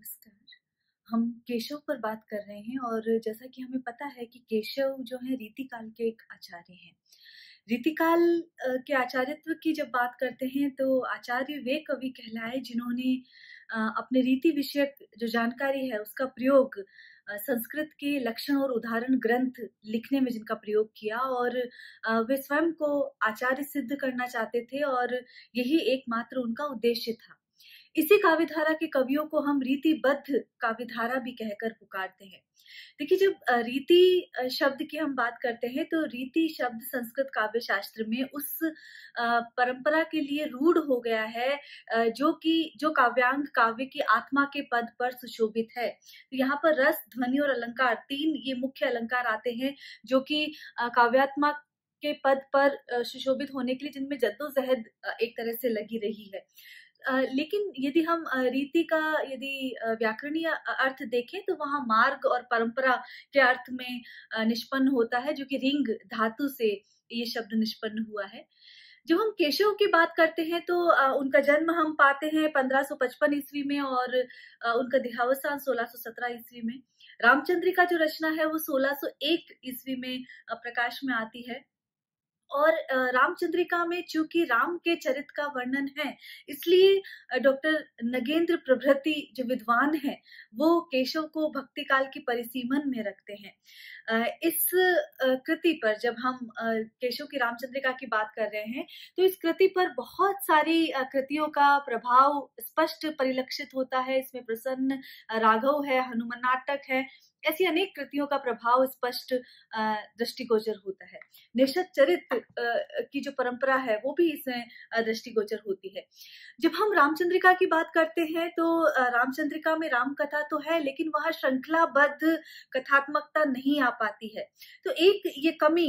नमस्कार। हम केशव पर बात कर रहे हैं और जैसा कि हमें पता है कि केशव जो है रीतिकाल के एक आचार्य हैं। रीतिकाल के आचार्यत्व की जब बात करते हैं तो आचार्य वे कवि कहलाए जिन्होंने अपने रीति विषयक जो जानकारी है उसका प्रयोग संस्कृत के लक्षण और उदाहरण ग्रंथ लिखने में जिनका प्रयोग किया और वे स्वयं को आचार्य सिद्ध करना चाहते थे और यही एकमात्र उनका उद्देश्य था। इसी काव्यधारा के कवियों को हम रीतिबद्ध काव्यधारा भी कहकर पुकारते हैं। देखिए, जब रीति शब्द की हम बात करते हैं तो रीति शब्द संस्कृत काव्य शास्त्र में उस परंपरा के लिए रूढ़ हो गया है जो काव्यांग काव्य की आत्मा के पद पर सुशोभित है। तो यहाँ पर रस, ध्वनि और अलंकार, तीन ये मुख्य अलंकार आते हैं जो कि काव्यात्मा के पद पर सुशोभित होने के लिए जिनमें जद्दोजहद एक तरह से लगी रही है। लेकिन यदि हम रीति का व्याकरणीय अर्थ देखें तो वहाँ मार्ग और परंपरा के अर्थ में निष्पन्न होता है, जो कि रिंग धातु से ये शब्द निष्पन्न हुआ है। जब हम केशव की बात करते हैं तो उनका जन्म हम पाते हैं 1555 ईस्वी में और उनका देहावसान 1617 ईस्वी में। रामचंद्रिका जो रचना है वो 1601 ईस्वी में प्रकाश में आती है। और रामचंद्रिका में चूंकि राम के चरित्र का वर्णन है, इसलिए डॉक्टर नगेंद्र प्रभृति जो विद्वान हैं वो केशव को भक्ति काल की परिसीमन में रखते हैं। इस कृति पर जब हम केशव की रामचंद्रिका की बात कर रहे हैं तो इस कृति पर बहुत सारी कृतियों का प्रभाव स्पष्ट परिलक्षित होता है। इसमें प्रसन्न राघव है, हनुमान नाटक है, ऐसी अनेक कृतियों का प्रभाव स्पष्ट दृष्टिगोचर होता है। निषद चरित्र की जो परंपरा है वो भी इसमें दृष्टिगोचर होती है। जब हम रामचंद्रिका की बात करते हैं तो रामचंद्रिका में राम कथा तो है, लेकिन वहां श्रृंखलाबद्ध कथात्मकता नहीं आ पाती है। तो एक ये कमी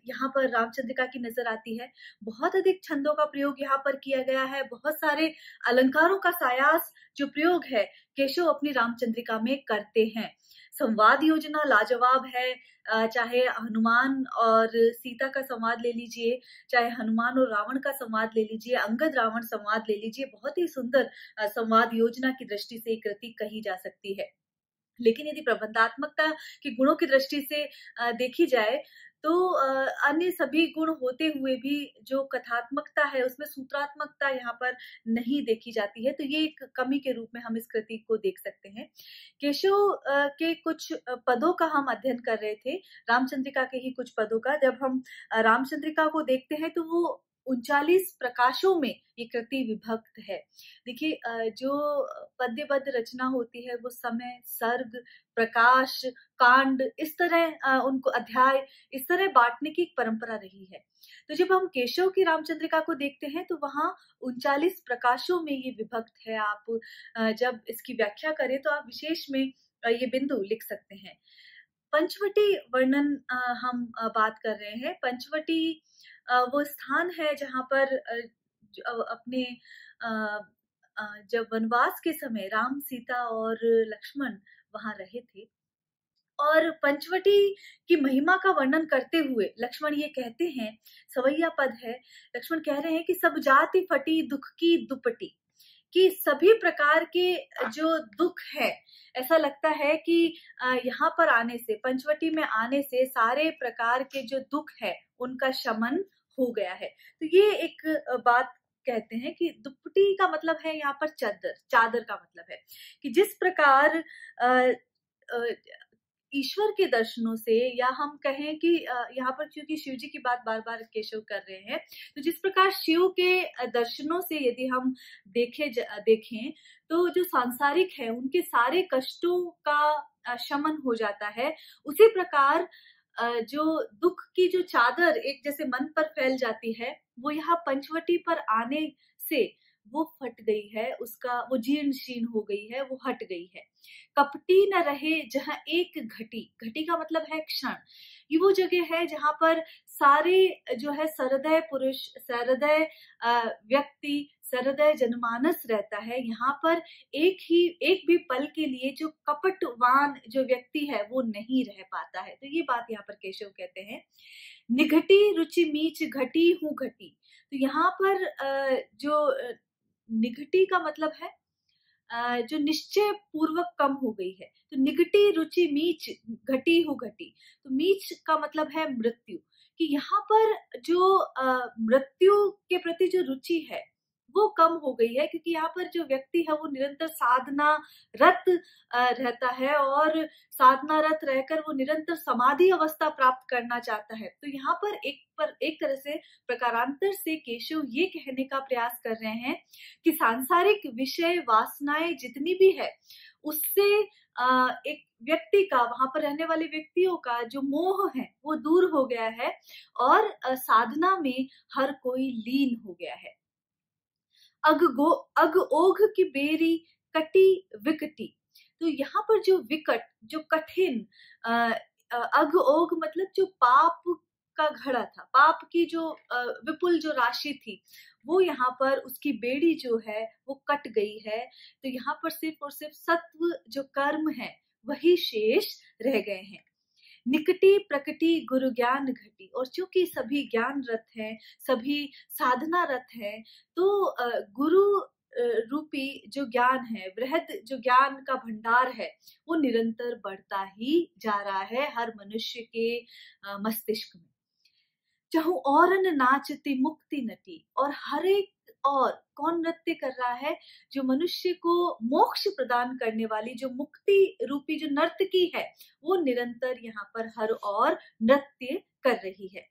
यहाँ पर रामचंद्रिका की नजर आती है। बहुत अधिक छंदों का प्रयोग यहाँ पर किया गया है, बहुत सारे अलंकारों का सायास जो प्रयोग है केशव अपनी रामचंद्रिका में करते हैं। संवाद योजना लाजवाब है, चाहे हनुमान और सीता का संवाद ले लीजिए, चाहे हनुमान और रावण का संवाद ले लीजिए, अंगद रावण संवाद ले लीजिए, बहुत ही सुंदर संवाद योजना की दृष्टि से कृति कही जा सकती है। लेकिन यदि प्रबंधात्मकता के गुणों की दृष्टि से देखी जाए तो अन्य सभी गुण होते हुए भी जो कथात्मकता है उसमें सूत्रात्मकता यहाँ पर नहीं देखी जाती है। तो ये एक कमी के रूप में हम इस कृति को देख सकते हैं। केशव के कुछ पदों का हम अध्ययन कर रहे थे, रामचंद्रिका के ही कुछ पदों का। जब हम रामचंद्रिका को देखते हैं तो वो 39 प्रकाशों में ये कृति विभक्त है। देखिए, जो पद्यबद्ध रचना होती है वो समय, सर्ग, प्रकाश, कांड, इस तरह उनको अध्याय इस तरह बांटने की एक परंपरा रही है। तो जब हम केशव की रामचंद्रिका को देखते हैं तो वहां 39 प्रकाशों में ये विभक्त है। आप जब इसकी व्याख्या करें तो आप विशेष में ये बिंदु लिख सकते हैं। पंचवटी वर्णन हम बात कर रहे हैं। पंचवटी वो स्थान है जहां पर अपने जब वनवास के समय राम, सीता और लक्ष्मण वहां रहे थे और पंचवटी की महिमा का वर्णन करते हुए लक्ष्मण ये कहते हैं, सवैया पद है, लक्ष्मण कह रहे हैं कि सब जाति फटी दुख की दुपटी, कि सभी प्रकार के जो दुख है, ऐसा लगता है कि यहाँ पर आने से, पंचवटी में आने से सारे प्रकार के जो दुख है उनका शमन हो गया है। तो ये एक बात कहते हैं कि दुपटी का मतलब है यहाँ पर चादर, चादर का मतलब है कि जिस प्रकार ईश्वर के दर्शनों से, या हम कहें कि यहाँ पर क्योंकि शिव जी की बात बार बार केशव कर रहे हैं, तो जिस प्रकार शिव के दर्शनों से यदि हम देखें तो जो सांसारिक है उनके सारे कष्टों का शमन हो जाता है। उसी प्रकार जो दुख की जो चादर एक जैसे मन पर फैल जाती है वो यहाँ पंचवटी पर आने से वो फट गई है, उसका वो जीर्ण शीर्ण हो गई है, वो हट गई है। कपटी न रहे जहां एक घटी, घटी का मतलब है क्षण। ये वो जगह है जहां पर सारे जो है सहृदय पुरुष, सहृदय व्यक्ति, सहृदय जनमानस रहता है। यहाँ पर एक भी पल के लिए जो कपटवान जो व्यक्ति है वो नहीं रह पाता है। तो ये बात यहाँ पर केशव कहते हैं। निघटी रुचि मीच घटी हूँ घटी, तो यहाँ पर जो निघटी का मतलब है जो निश्चय पूर्वक कम हो गई है। तो निगटी रुचि मीच घटी हु घटी, तो मीच का मतलब है मृत्यु, कि यहाँ पर जो मृत्यु के प्रति जो रुचि है वो कम हो गई है, क्योंकि यहाँ पर जो व्यक्ति है वो निरंतर साधना रत रहता है और साधना रत रहकर वो निरंतर समाधि अवस्था प्राप्त करना चाहता है। तो यहाँ पर एक तरह से प्रकारांतर से केशव ये कहने का प्रयास कर रहे हैं कि सांसारिक विषय वासनाएं जितनी भी है उससे एक व्यक्ति का, वहां पर रहने वाले व्यक्तियों का जो मोह है वो दूर हो गया है और साधना में हर कोई लीन हो गया है। अग ओघ की बेरी कटी विकटी, तो यहाँ पर जो विकट, जो कठिन, अग ओघ मतलब जो पाप का घड़ा था, पाप की जो विपुल जो राशि थी वो यहाँ पर उसकी बेड़ी जो है वो कट गई है। तो यहाँ पर सिर्फ और सिर्फ सत्व जो कर्म है वही शेष रह गए हैं। निकटी प्रकटी गुरु ज्ञान घटी, और चूंकि सभी ज्ञान रत हैं, सभी साधना रत हैं, तो गुरु रूपी जो ज्ञान है, वृहद जो ज्ञान का भंडार है वो निरंतर बढ़ता ही जा रहा है हर मनुष्य के मस्तिष्क में। चाहू औरन नाचती मुक्ति नटी, और हर एक और कौन नृत्य कर रहा है? जो मनुष्य को मोक्ष प्रदान करने वाली जो मुक्ति रूपी जो नर्तकी है वो निरंतर यहाँ पर हर और नृत्य कर रही है।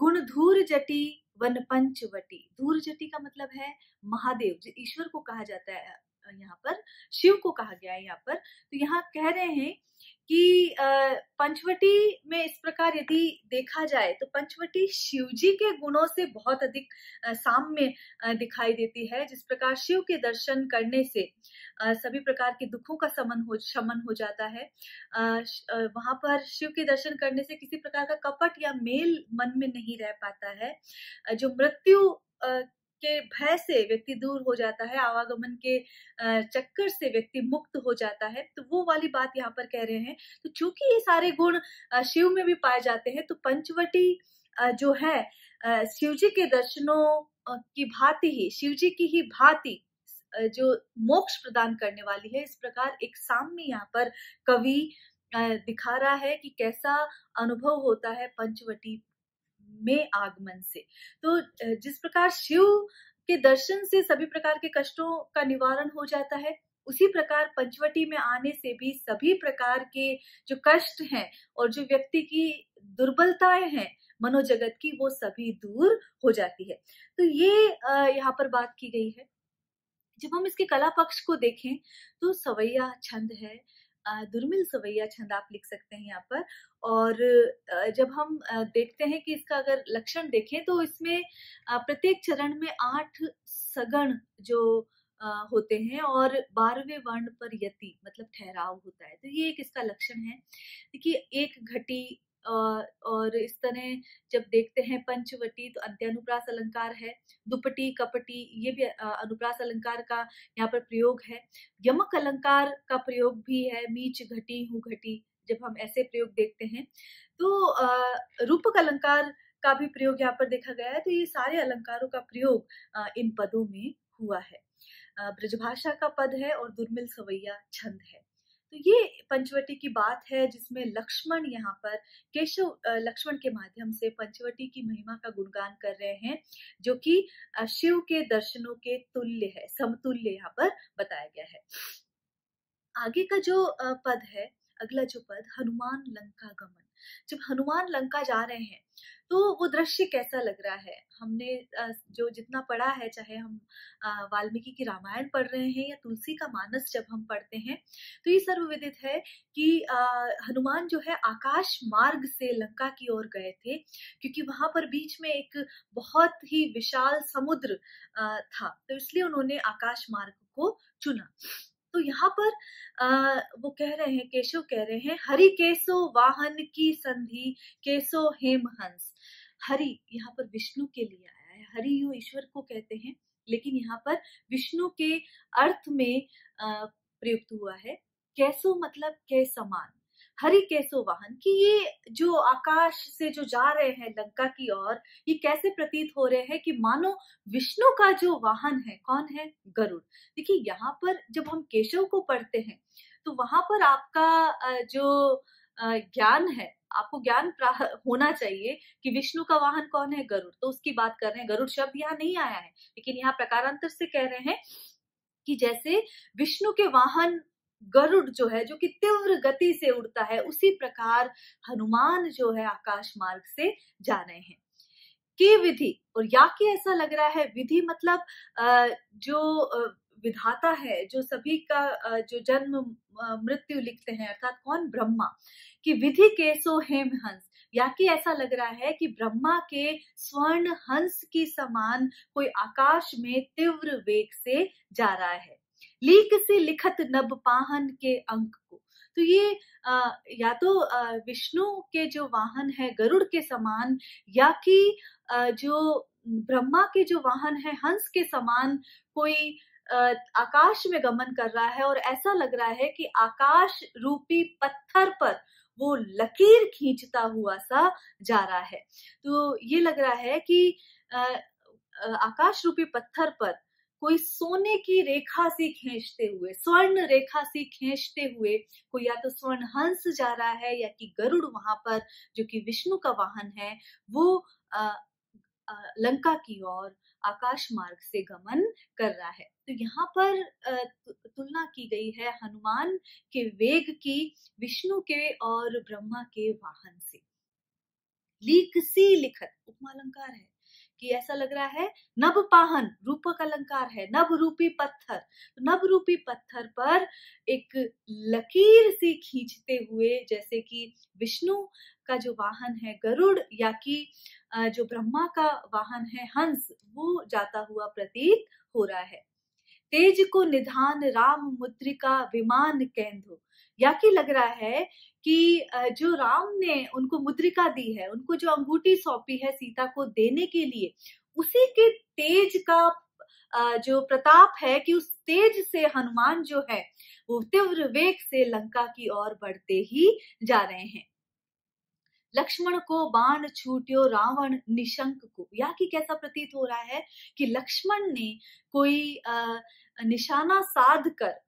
गुण धूर जटी वन पंचवटी, धूर जटी का मतलब है महादेव, जो ईश्वर को कहा जाता है, यहाँ पर शिव को कहा गया है यहाँ पर। तो यहाँ कह रहे हैं कि पंचवटी में इस प्रकार यदि देखा जाए तो पंचवटी शिवजी के गुणों से बहुत अधिक साम्य दिखाई देती है। जिस प्रकार शिव के दर्शन करने से सभी प्रकार के दुखों का शमन हो जाता है, वहां पर शिव के दर्शन करने से किसी प्रकार का कपट या मेल मन में नहीं रह पाता है। जो मृत्यु के भय से व्यक्ति दूर हो जाता है, आवागमन के चक्कर से व्यक्ति मुक्त हो जाता है, तो वो वाली बात यहाँ पर कह रहे हैं। तो चूंकि ये सारे गुण शिव में भी पाए जाते हैं, तो पंचवटी जो है शिवजी के दर्शनों की भांति ही, शिवजी की ही भांति जो मोक्ष प्रदान करने वाली है, इस प्रकार एक साम्य यहाँ पर कवि दिखा रहा है कि कैसा अनुभव होता है पंचवटी में आगमन से। तो जिस प्रकार शिव के दर्शन से सभी प्रकार के कष्टों का निवारण हो जाता है, उसी प्रकार पंचवटी में आने से भी सभी प्रकार के जो कष्ट हैं और जो व्यक्ति की दुर्बलताएं हैं मनोजगत की, वो सभी दूर हो जाती है। तो ये यहाँ पर बात की गई है। जब हम इसके कला पक्ष को देखें तो सवैया छंद है, दुर्मिल सवैया छंद आप लिख सकते हैं यहाँ पर। और जब हम देखते हैं कि इसका अगर लक्षण देखें तो इसमें प्रत्येक चरण में 8 सगण जो होते हैं और 12वें वर्ण पर यति मतलब ठहराव होता है। तो ये एक इसका लक्षण है। देखिए एक घटी और इस तरह जब देखते हैं पंचवटी तो अंत्यानुप्रास अलंकार है, दुपटी कपटी ये भी अनुप्रास अलंकार का यहाँ पर प्रयोग है, यमक अलंकार का प्रयोग भी है, मीच घटी हूँ घटी, जब हम ऐसे प्रयोग देखते हैं तो रूपक अलंकार का भी प्रयोग यहाँ पर देखा गया है। तो ये सारे अलंकारों का प्रयोग इन पदों में हुआ है। ब्रजभाषा का पद है और दुर्मिल सवैया छंद है। तो ये पंचवटी की बात है जिसमें लक्ष्मण यहाँ पर केशव लक्ष्मण के माध्यम से पंचवटी की महिमा का गुणगान कर रहे हैं, जो कि शिव के दर्शनों के तुल्य है, समतुल्य यहाँ पर बताया गया है। आगे का जो पद है, अगला जो पद हनुमान लंका गमन, जब हनुमान लंका जा रहे हैं तो वो दृश्य कैसा लग रहा है? हमने जो जितना पढ़ा है, चाहे हम वाल्मीकि की रामायण पढ़ रहे हैं या तुलसी का मानस जब हम पढ़ते हैं, तो ये सर्वविदित है कि हनुमान जो है आकाश मार्ग से लंका की ओर गए थे, क्योंकि वहां पर बीच में एक बहुत ही विशाल समुद्र था, तो इसलिए उन्होंने आकाश मार्ग को चुना। तो यहाँ पर वो कह रहे हैं, केशव कह रहे हैं, हरि केसो वाहन की संधि केसो हेम हंस। हरि यहाँ पर विष्णु के लिए आया है, हरि यू ईश्वर को कहते हैं, लेकिन यहाँ पर विष्णु के अर्थ में प्रयुक्त हुआ है। कैसो मतलब के समान, हरिकेशो वाहन, कि ये जो आकाश से जो जा रहे हैं लंका की ओर, ये कैसे प्रतीत हो रहे हैं कि मानो विष्णु का जो वाहन है, कौन है? गरुड़। देखिए यहाँ पर जब हम केशव को पढ़ते हैं तो वहां पर आपका जो ज्ञान है, आपको ज्ञान होना चाहिए कि विष्णु का वाहन कौन है? गरुड़। तो उसकी बात कर रहे हैं। गरुड़ शब्द यहाँ नहीं आया है, लेकिन यहाँ प्रकारांतर से कह रहे हैं कि जैसे विष्णु के वाहन गरुड़ जो है, जो कि तीव्र गति से उड़ता है, उसी प्रकार हनुमान जो है आकाश मार्ग से जा रहे हैं। की विधि, और या कि ऐसा लग रहा है, विधि मतलब जो विधाता है, जो सभी का जो जन्म मृत्यु लिखते हैं, अर्थात कौन? ब्रह्मा। कि विधि केसो हेम हंस, या कि ऐसा लग रहा है कि ब्रह्मा के स्वर्ण हंस की समान कोई आकाश में तीव्र वेग से जा रहा है। लीक से लिखत नभ पाहन के अंक को, तो ये या तो विष्णु के जो वाहन है गरुड़ के समान, या कि जो ब्रह्मा के जो वाहन है हंस के समान कोई आकाश में गमन कर रहा है, और ऐसा लग रहा है कि आकाश रूपी पत्थर पर वो लकीर खींचता हुआ सा जा रहा है। तो ये लग रहा है कि आकाश रूपी पत्थर पर कोई सोने की रेखा सी खींचते हुए, स्वर्ण रेखा सी खींचते हुए कोई या तो स्वर्ण हंस जा रहा है, या कि गरुड़ वहां पर जो कि विष्णु का वाहन है, वो लंका की ओर आकाश मार्ग से गमन कर रहा है। तो यहाँ पर तुलना की गई है हनुमान के वेग की विष्णु के और ब्रह्मा के वाहन से। लीक सी लिखत उपमा अलंकार है कि ऐसा लग रहा है। नभ पाहन रूपक अलंकार है, नभ रूपी पत्थर, तो नभ रूपी पत्थर पर एक लकीर सी खींचते हुए, जैसे कि विष्णु का जो वाहन है गरुड़, या कि जो ब्रह्मा का वाहन है हंस, वो जाता हुआ प्रतीत हो रहा है। तेज को निधान राम मुद्रिका विमान केंद्र, या कि लग रहा है कि जो राम ने उनको मुद्रिका दी है, उनको जो अंगूठी सौंपी है सीता को देने के लिए, उसी के तेज का जो प्रताप है कि उस तेज से हनुमान जो है वो तीव्र वेग से लंका की ओर बढ़ते ही जा रहे हैं। लक्ष्मण को बाण छूट्यो रावण निशंक को, या कि कैसा प्रतीत हो रहा है कि लक्ष्मण ने कोई निशाना साध कर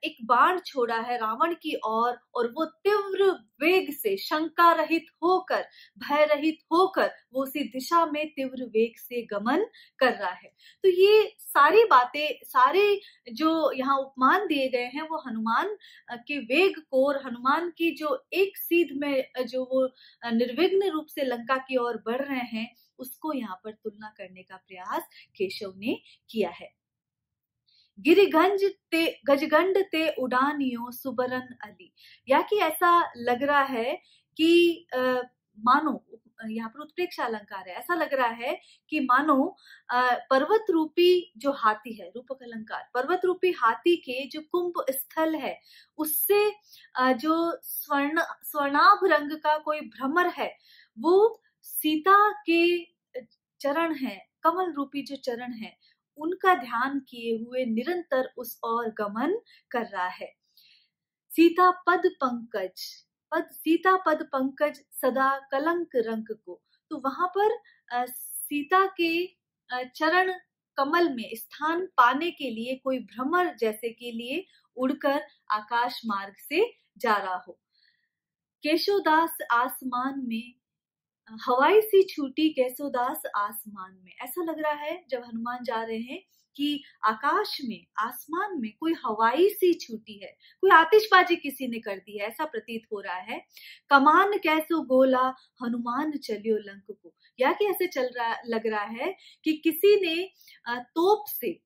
एक बाण छोड़ा है रावण की ओर, और वो तीव्र वेग से, शंका रहित होकर, भय रहित होकर वो उसी दिशा में तीव्र वेग से गमन कर रहा है। तो ये सारी बातें, सारे जो यहाँ उपमान दिए गए हैं, वो हनुमान के वेग को और हनुमान की जो एक सीध में जो वो निर्विघ्न रूप से लंका की ओर बढ़ रहे हैं, उसको यहाँ पर तुलना करने का प्रयास केशव ने किया है। गिरिगंज ते गजगंड ते उड़ानियो सुबरन अली, या कि ऐसा लग रहा है कि मानो, यहाँ पर उत्प्रेक्षा अलंकार है, ऐसा लग रहा है कि मानो पर्वत रूपी जो हाथी है, रूपक अलंकार, पर्वत रूपी हाथी के जो कुंभ स्थल है, उससे जो स्वर्णाभ रंग का कोई भ्रमर है, वो सीता के चरण है, कमल रूपी जो चरण है, उनका ध्यान किए हुए निरंतर उस ओर गमन कर रहा है। सीता पद पंकज, सीता पद पंकज सदा कलंक रंग को, तो वहां पर सीता के चरण कमल में स्थान पाने के लिए कोई भ्रमर जैसे के लिए उड़कर आकाश मार्ग से जा रहा हो। केशोदास आसमान में, हवाई सी छूटी केशोदास आसमान में, ऐसा लग रहा है जब हनुमान जा रहे हैं कि आकाश में, आसमान में कोई हवाई सी छूटी है, कोई आतिशबाजी किसी ने कर दी है, ऐसा प्रतीत हो रहा है। कमान कैसो गोला हनुमान चलियो लंक को, या कि ऐसे लग रहा है कि किसी ने तोप से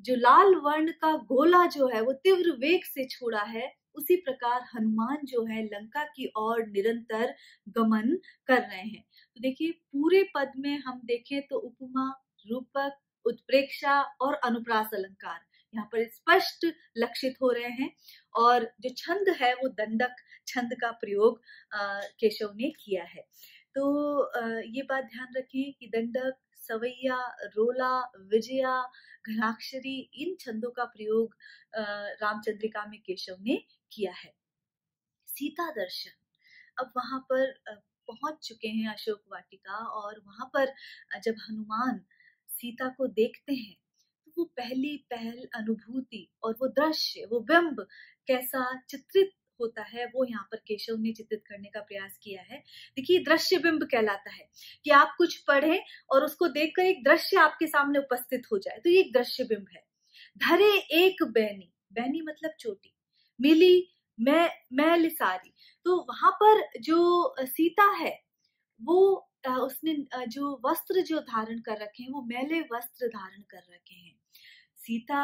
जो लाल वर्ण का गोला जो है वो तीव्र वेग से छोड़ा है, उसी प्रकार हनुमान जो है लंका की ओर निरंतर गमन कर रहे हैं। तो देखिए पूरे पद में हम देखें तो उपमा, रूपक, उत्प्रेक्षा और अनुप्रास अलंकार यहाँ पर स्पष्ट लक्षित हो रहे हैं, और जो छंद है वो दंडक छंद का प्रयोग केशव ने किया है। तो ये बात ध्यान रखिए कि दंडक, सवैया, रोला, विजया, घनाक्षरी, इन छंदों का प्रयोग रामचंद्रिका में केशव ने किया है। सीता दर्शन। अब वहां पर पहुंच चुके हैं अशोक वाटिका, और वहां पर जब हनुमान सीता को देखते हैं तो वो पहली पहल अनुभूति और वो दृश्य, वो बिंब कैसा चित्रित होता है, वो यहाँ पर केशव ने चित्रित करने का प्रयास किया है। देखिए, दृश्य बिंब कहलाता है कि आप कुछ पढ़ें और उसको देखकर एक दृश्य आपके सामने उपस्थित हो जाए, तो ये एक दृश्य बिंब है। धरे एक बैनी, बैनी मतलब चोटी, मिली मैल सारी, तो वहां पर जो सीता है वो उसने जो वस्त्र जो धारण कर रखे हैं वो मैले वस्त्र धारण कर रखे हैं। सीता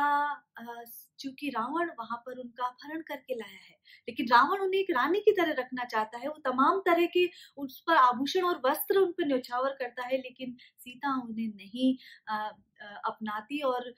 चूंकि रावण वहां पर उनका अपहरण करके लाया है, लेकिन रावण उन्हें एक रानी की तरह रखना चाहता है। वो तमाम तरह के उस पर आभूषण और वस्त्र उन पर न्यौछावर करता है, लेकिन सीता उन्हें नहीं अपनाती, और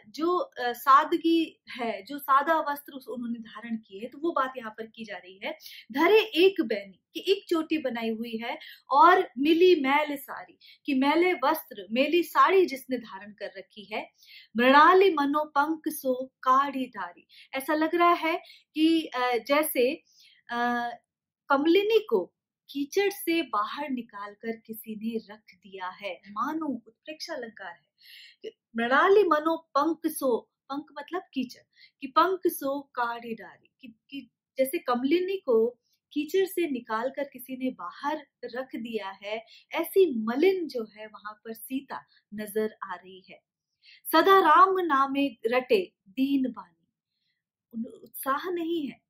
जो सादगी है, जो सादा वस्त्र उन्होंने धारण किए हैं, तो वो बात यहाँ पर की जा रही है। धरे एक बैनी, कि एक चोटी बनाई हुई है, और मिली मैल सारी, कि मैले वस्त्र, मेली साड़ी जिसने धारण कर रखी है। मृणाली मनो पंख सो काढ़ी धारी, ऐसा लग रहा है कि जैसे कमलिनी को कीचड़ से बाहर निकालकर किसी ने रख दिया है, मानो उत्प्रेक्षा अलंकार है। मृणाली मनो पंख सो, पंख मतलब कीचड़, कि पंख सो काढ़ी डारी, कि जैसे कमलिनी को कीचड़ से निकालकर किसी ने बाहर रख दिया है, ऐसी मलिन जो है वहां पर सीता नजर आ रही है। सदा राम नामे रटे दीन बानी, उत्साह नहीं है,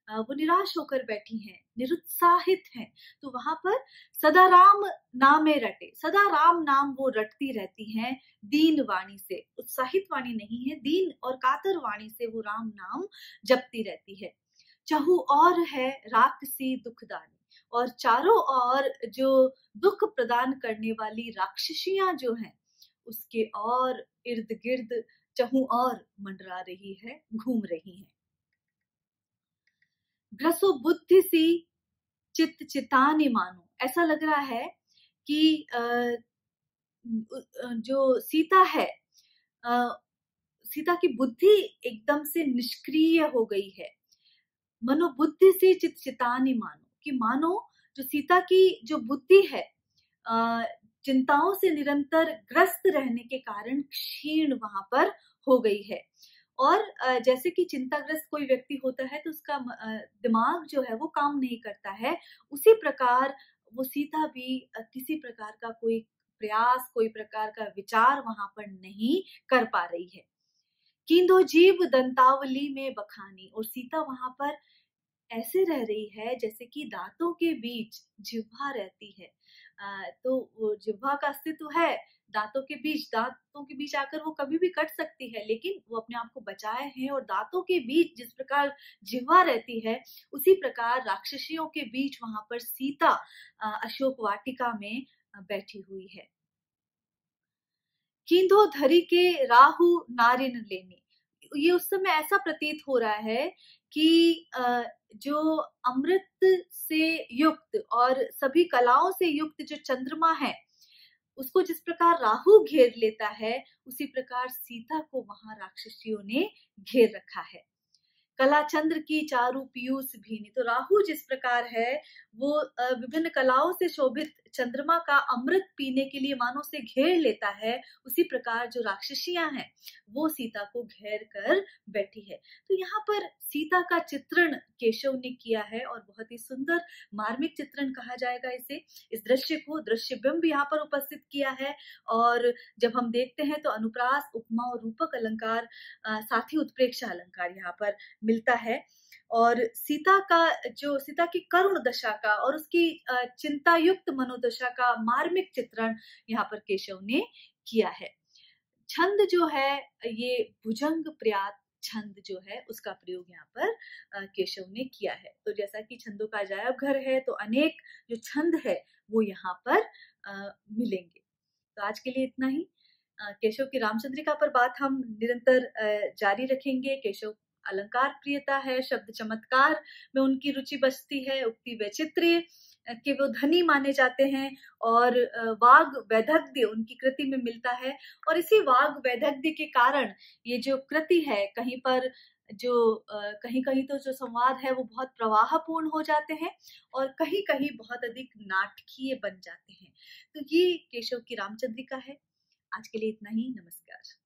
वो निराश होकर बैठी हैं, निरुत्साहित हैं। तो वहां पर सदा राम नामे रटे, सदा राम नाम वो रटती रहती हैं दीन वाणी से, उत्साहित वाणी नहीं है, दीन और कातर वाणी से वो राम नाम जपती रहती है। चहु और है राक्षसी दुखदानी, और चारों ओर जो दुख प्रदान करने वाली राक्षसियां जो हैं उसके और इर्द गिर्द चहु और मंडरा रही है, घूम रही हैं। ग्रसो बुद्धि सी चित चितानी मानो, ऐसा लग रहा है कि जो सीता है, सीता की बुद्धि एकदम से निष्क्रिय हो गई है। मनो बुद्धि से चित चितानी मानो, कि मानो जो सीता की जो बुद्धि है चिंताओं से निरंतर ग्रस्त रहने के कारण क्षीण वहां पर हो गई है। और जैसे कि चिंताग्रस्त कोई व्यक्ति होता है तो उसका दिमाग जो है वो काम नहीं करता है, उसी प्रकार वो सीता भी किसी प्रकार का कोई प्रयास, कोई प्रकार का विचार वहां पर नहीं कर पा रही है। कींदो जीव दंतावली में बखानी, और सीता वहां पर ऐसे रह रही है जैसे कि दांतों के बीच जिह्वा रहती है। तो वो जिह्वा का अस्तित्व है, दांतों के बीच आकर वो कभी भी कट सकती है, लेकिन वो अपने आप को बचाए हैं, और दांतों के बीच जिस प्रकार जिह्वा रहती है उसी प्रकार राक्षसियों के बीच वहां पर सीता अशोक वाटिका में बैठी हुई है। कींधो धरी के राहु नारिन लेनी, ये उस समय ऐसा प्रतीत हो रहा है कि जो अमृत से युक्त और सभी कलाओं से युक्त जो चंद्रमा है उसको जिस प्रकार राहु घेर लेता है, उसी प्रकार सीता को वहां राक्षसियों ने घेर रखा है। कला चंद्र की चारु पीयूष भीनी, तो राहु जिस प्रकार है वो विभिन्न कलाओं से शोभित चंद्रमा का अमृत पीने के लिए मानो से घेर लेता है, उसी प्रकार जो राक्षसियां हैं वो सीता को घेर कर बैठी है। तो यहाँ पर सीता का चित्रण केशव ने किया है, और बहुत ही सुंदर मार्मिक चित्रण कहा जाएगा इसे। इस दृश्य को दृश्य बिंब यहाँ पर उपस्थित किया है, और जब हम देखते हैं तो अनुप्रास, उपमा और रूपक अलंकार साथ ही उत्प्रेक्षा अलंकार यहाँ पर मिलता है। और सीता की करुण दशा का और उसकी चिंता युक्त मनोदशा का मार्मिक चित्रण यहाँ पर केशव ने किया है। छंद जो है ये भुजंग प्रयात छंद जो है उसका प्रयोग यहाँ पर केशव ने किया है। तो जैसा कि छंदों का अजायब घर है, तो अनेक जो छंद है वो यहाँ पर मिलेंगे। तो आज के लिए इतना ही। केशव की रामचंद्रिका पर बात हम निरंतर जारी रखेंगे। केशव अलंकार प्रियता है, शब्द चमत्कार में उनकी रुचि बसती है, उक्ति वैचित्र्य के वो धनी माने जाते हैं, और वाग वैदग्ध्य उनकी कृति में मिलता है। और इसी वाग वैदग्ध्य के कारण ये जो कृति है कहीं पर जो कहीं कहीं तो जो संवाद है वो बहुत प्रवाहपूर्ण हो जाते हैं और कहीं कहीं बहुत अधिक नाटकीय बन जाते हैं। तो ये केशव की रामचंद्रिका है। आज के लिए इतना ही। नमस्कार।